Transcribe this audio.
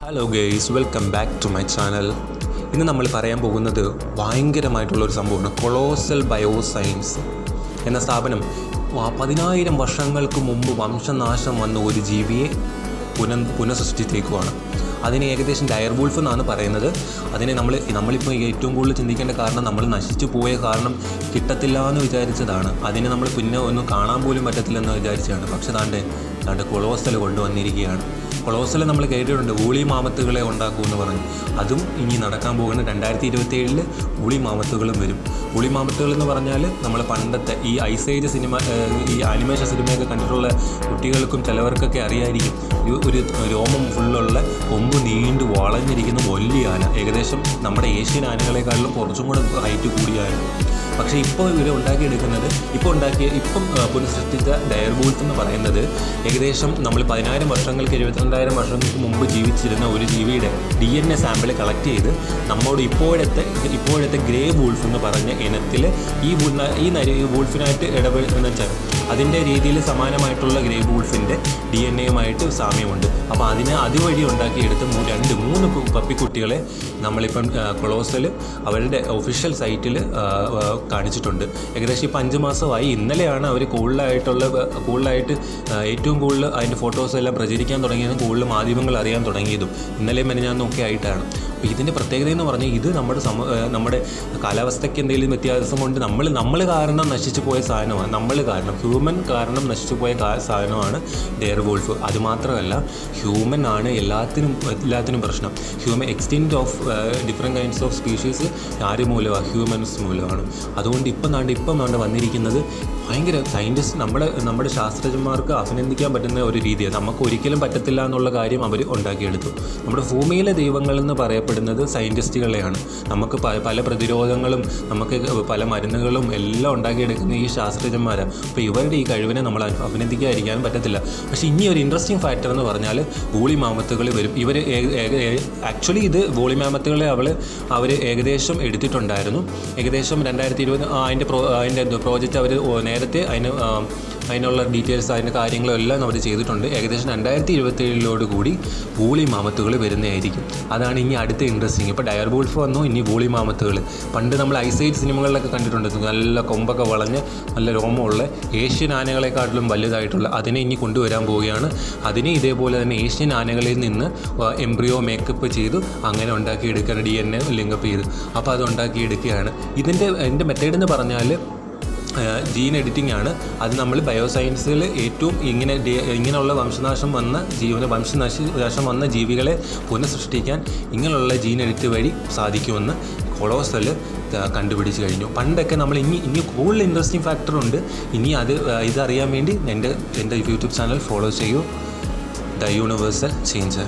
Hello guys, welcome back to my channel. ഇന്ന് നമ്മൾ പറയാൻ പോകുന്നത് ഭയങ്കരമായിട്ടുള്ളൊരു സംഭവമാണ്. കൊളോസൽ ബയോസയൻസ് എന്ന സ്ഥാപനം 10,000 വർഷങ്ങൾക്ക് മുമ്പ് വംശനാശം വന്ന ഒരു ജീവിയെ പുനഃസൃഷ്ടിച്ചേക്കുവാണ്. അതിനെ ഏകദേശം ഡയർ വൂൾഫ് എന്നാണ് പറയുന്നത്. അതിനെ നമ്മളിപ്പോൾ ഏറ്റവും കൂടുതൽ ചിന്തിക്കേണ്ട കാരണം നമ്മൾ നശിച്ചു പോയ കാരണം കിട്ടത്തില്ല എന്ന് വിചാരിച്ചതാണ്. അതിനെ നമ്മൾ പിന്നെ ഒന്നും കാണാൻ പോലും പറ്റത്തില്ലെന്ന് വിചാരിച്ചതാണ്. പക്ഷേ താണ്ട് കൊളോസൽ കൊണ്ടുവന്നിരിക്കുകയാണ്. കൊളോസൽ നമ്മൾ കേട്ടിട്ടുണ്ട്, ഊളി മാമത്തുകളെ ഉണ്ടാക്കുമെന്ന് പറഞ്ഞു. അതും ഇനി നടക്കാൻ പോകുന്ന 2027 ഊളി മാമത്തുകളും വരും. ഊളി മാമത്തുകൾ എന്ന് പറഞ്ഞാൽ നമ്മൾ പണ്ടത്തെ ഈ ഐസ് ഏജ് സിനിമ, ഈ ആനിമേഷൻ സിനിമയൊക്കെ കണ്ടിട്ടുള്ള കുട്ടികൾക്കും ചിലവർക്കൊക്കെ അറിയായിരിക്കും. ഒരു രോമം ഫുള്ളുള്ള കൊമ്പ് നീണ്ടു വളഞ്ഞിരിക്കുന്ന വലിയ ആന, ഏകദേശം നമ്മുടെ ഏഷ്യൻ ആനകളെക്കാളിലും കുറച്ചും കൂടെ ഹൈറ്റ് കൂടിയ ആന. പക്ഷേ ഇപ്പോൾ ഇവർ ഉണ്ടാക്കിയെടുക്കുന്നത് ഇപ്പം പുനഃസൃഷ്ടിച്ച ഡയർ വൂൾഫ് എന്ന് പറയുന്നത് ഏകദേശം നമ്മൾ 10,000 വർഷങ്ങൾക്ക് 72,000 വർഷങ്ങൾക്ക് മുമ്പ് ജീവിച്ചിരുന്ന ഒരു ജീവിയുടെ DNA സാമ്പിൾ കളക്ട് ചെയ്ത് നമ്മോട് ഇപ്പോഴത്തെ ഗ്രേ വൂൾഫ് എന്ന് പറഞ്ഞ ഇനത്തിൽ ഈ വൂൾഫിനായിട്ട് ഇടപെടുന്ന വെച്ചാൽ അതിൻ്റെ രീതിയിൽ സമാനമായിട്ടുള്ള ഗ്രേ വൂൾഫിൻ്റെ DNAയുമായിട്ട് സാമ്യമുണ്ട്. അപ്പോൾ അതുവഴി ഉണ്ടാക്കിയെടുത്ത് 2-3 പപ്പിക്കുട്ടികളെ നമ്മളിപ്പം കൊളോസൽ അവരുടെ ഒഫീഷ്യൽ സൈറ്റിൽ കാണിച്ചിട്ടുണ്ട്. ഏകദേശം ഇപ്പോൾ 5 മാസമായി. ഇന്നലെയാണ് അവർ കൂടുതലായിട്ട് ഏറ്റവും കൂടുതൽ അതിൻ്റെ ഫോട്ടോസ് എല്ലാം പ്രചരിക്കാൻ തുടങ്ങിയതും കൂടുതൽ മാധ്യമങ്ങൾ അറിയാൻ തുടങ്ങിയതും ഇന്നലെയും മെനഞ്ഞാന്നൊക്കെ ആയിട്ടാണ്. അപ്പോൾ ഇതിൻ്റെ പ്രത്യേകത എന്ന് പറഞ്ഞാൽ ഇത് നമ്മുടെ കാലാവസ്ഥയ്ക്ക് എന്തെങ്കിലും വ്യത്യാസം കൊണ്ട് നമ്മൾ കാരണം നശിച്ചു പോയ സാധനമാണ്. ഹ്യൂമൻ കാരണം നശിച്ചു പോയ സാധനമാണ് ഡയർ വൂൾഫ്. അതുമാത്രമല്ല, ഹ്യൂമൻ ആണ് എല്ലാത്തിനും പ്രശ്നം. Extent of different kinds of species ആര് മൂലമാണ്? ഹ്യൂമൻസ് മൂലമാണ്. അതുകൊണ്ട് ഇപ്പം വന്നിരിക്കുന്നത് ഭയങ്കര സയൻറ്റിസ്റ്റ് നമ്മുടെ ശാസ്ത്രജ്ഞന്മാർക്ക് അഭിനന്ദിക്കാൻ പറ്റുന്ന ഒരു രീതിയാണ്. നമുക്ക് ഒരിക്കലും പറ്റത്തില്ല എന്നുള്ള കാര്യം അവർ ഉണ്ടാക്കിയെടുത്തു. നമ്മുടെ ഭൂമിയിലെ ദൈവങ്ങളെന്ന് പറയപ്പെടുന്നത് സയൻറ്റിസ്റ്റുകളെയാണ്. നമുക്ക് പല പ്രതിരോധങ്ങളും നമുക്ക് പല മരുന്നുകളും എല്ലാം ഉണ്ടാക്കിയെടുക്കുന്ന ഈ ശാസ്ത്രജ്ഞന്മാരാണ്. അപ്പോൾ ഇവരുടെ ഈ കഴിവിനെ നമ്മൾ അഭിനന്ദിക്കാതിരിക്കാനും പറ്റത്തില്ല. പക്ഷേ ഇനി ഒരു ഇൻട്രസ്റ്റിംഗ് ഫാക്ടർ എന്ന് പറഞ്ഞാൽ വൂളി മാമത്തുകൾ വരും. ആക്ച്വലി ഇത് വൂളി മാമത്തുകളെ അവർ ഏകദേശം എടുത്തിട്ടുണ്ടായിരുന്നു. ഏകദേശം 2020 അതിൻ്റെ പ്രോജക്റ്റ് അവർ നേരത്തെ അതിനുള്ള ഡീറ്റെയിൽസ്, അതിൻ്റെ കാര്യങ്ങളും എല്ലാം അവർ ചെയ്തിട്ടുണ്ട്. ഏകദേശം 2027 കൂടി വൂളി മാമത്തുകൾ വരുന്നതായിരിക്കും. അതാണ് ഇനി അടുത്ത ഇൻട്രസ്റ്റിംഗ്. ഇപ്പോൾ ഡയർ വൂൾഫ് വന്നു, ഇനി വൂളി മാമത്തുകൾ. പണ്ട് നമ്മൾ ഐസ് ഏജ് സിനിമകളിലൊക്കെ കണ്ടിട്ടുണ്ട്, നല്ല കൊമ്പൊക്കെ വളഞ്ഞ് നല്ല രോമമുള്ള ഏഷ്യൻ ആനകളെക്കാട്ടിലും വലുതായിട്ടുള്ള അതിനെ ഇനി കൊണ്ടുവരാൻ പോവുകയാണ്. അതിനെ ഇതേപോലെ തന്നെ ഏഷ്യൻ ആനകളിൽ നിന്ന് എംബ്രിയോ മേക്കപ്പ് ചെയ്ത് അങ്ങനെ ഉണ്ടാക്കിയെടുക്കുകയാണ്, DNA ലിങ്കപ്പ് ചെയ്ത്. അപ്പോൾ അത് ഉണ്ടാക്കിയെടുക്കുകയാണ്. ഇതിൻ്റെ മെത്തേഡ് എന്ന് പറഞ്ഞാൽ ജീൻ എഡിറ്റിംഗ് ആണ്. അത് നമ്മൾ ബയോസയൻസിൽ ഏറ്റവും ഇങ്ങനെയുള്ള വംശനാശം വന്ന ജീവികളെ പുനഃസൃഷ്ടിക്കാൻ ഇങ്ങനെയുള്ള ജീൻ എഡിറ്റ് വഴി സാധിക്കുമെന്ന് കൊളോസൽ കണ്ടുപിടിച്ച് കഴിഞ്ഞു. പണ്ടൊക്കെ നമ്മൾ ഇനി കൂടുതൽ ഇൻട്രസ്റ്റിംഗ് ഫാക്ടറുണ്ട്. ഇനി ഇതറിയാൻ വേണ്ടി എൻ്റെ യൂട്യൂബ് ചാനൽ ഫോളോ ചെയ്യൂ, ദ യൂണിവേഴ്സൽ ചേഞ്ചർ.